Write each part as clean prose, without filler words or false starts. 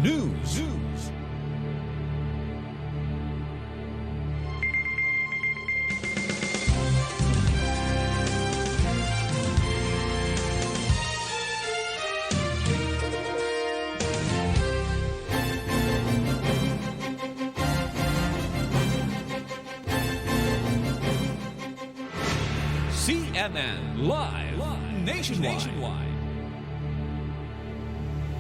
News. CNN Live Nationwide.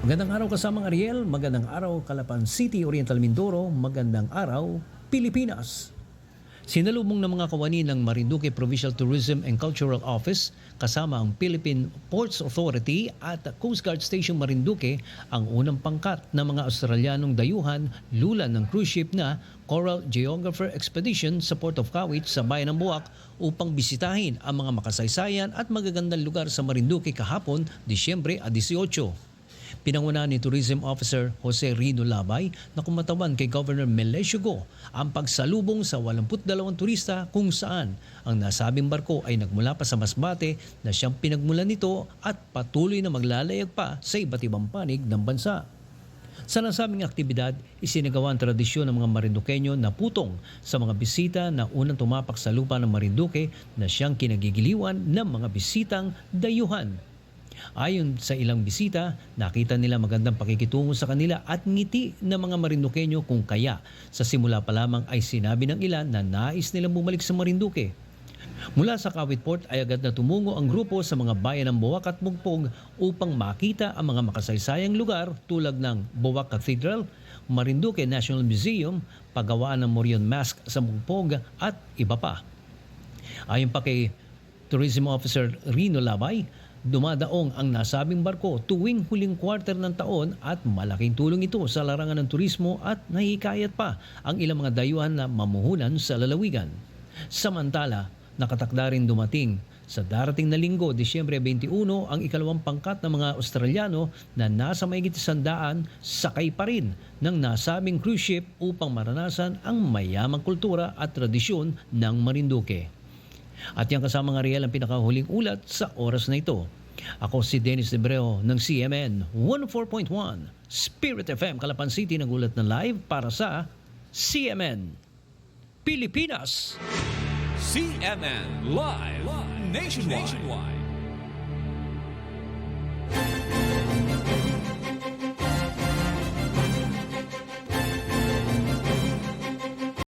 Magandang araw kasamang Ariel, magandang araw Calapan City, Oriental Mindoro, magandang araw Pilipinas. Sinalubong ng mga kawani ng Marinduque Provincial Tourism and Cultural Office kasama ang Philippine Ports Authority at Coast Guard Station Marinduque ang unang pangkat ng mga Australianong dayuhan lulan ng cruise ship na Coral Geographer Expedition sa Port of Kawit sa bayan ng Buwak upang bisitahin ang mga makasaysayan at magagandang lugar sa Marinduque kahapon, Disyembre 18. Pinangunahan ni Tourism Officer Jose Rino Labay na kumatawan kay Governor Melesio Go ang pagsalubong sa 82 turista kung saan ang nasabing barko ay nagmula pa sa Masbate na siyang pinagmulan nito at patuloy na maglalayag pa sa iba't ibang panig ng bansa. Sa nasabing aktibidad, isinagawa ang tradisyon ng mga Marinduqueño na putong sa mga bisita na unang tumapak sa lupa ng Marinduque na siyang kinagigiliwan ng mga bisitang dayuhan. Ayon sa ilang bisita, nakita nila magandang pakikitungo sa kanila at ngiti ng mga Marinduqueño kung kaya sa simula pa lamang ay sinabi ng ilan na nais nilang bumalik sa Marinduque. Mula sa Kawit Port ay agad na tumungo ang grupo sa mga bayan ng Buwak at Mugpog upang makita ang mga makasaysayang lugar tulad ng Buwak Cathedral, Marinduque National Museum, paggawaan ng Morion Mask sa Mugpog at iba pa. Ayon pa kay Tourism Officer Rino Labay, dumadaong ang nasabing barko tuwing huling quarter ng taon at malaking tulong ito sa larangan ng turismo at nahihikayat pa ang ilang mga dayuhan na mamuhunan sa lalawigan. Samantala, nakatakda rin dumating sa darating na linggo, Disyembre 21, ang ikalawang pangkat ng mga Australiano na nasa mahigit 100 sakay pa rin ng nasabing cruise ship upang maranasan ang mayamang kultura at tradisyon ng Marinduque. At yan kasama ng Ariel ang pinakahuling ulat sa oras na ito. Ako si Dennis Debreo ng CMN 104.1 Spirit FM Calapan City, nagulat na live para sa CMN Pilipinas. CNN Live Nationwide.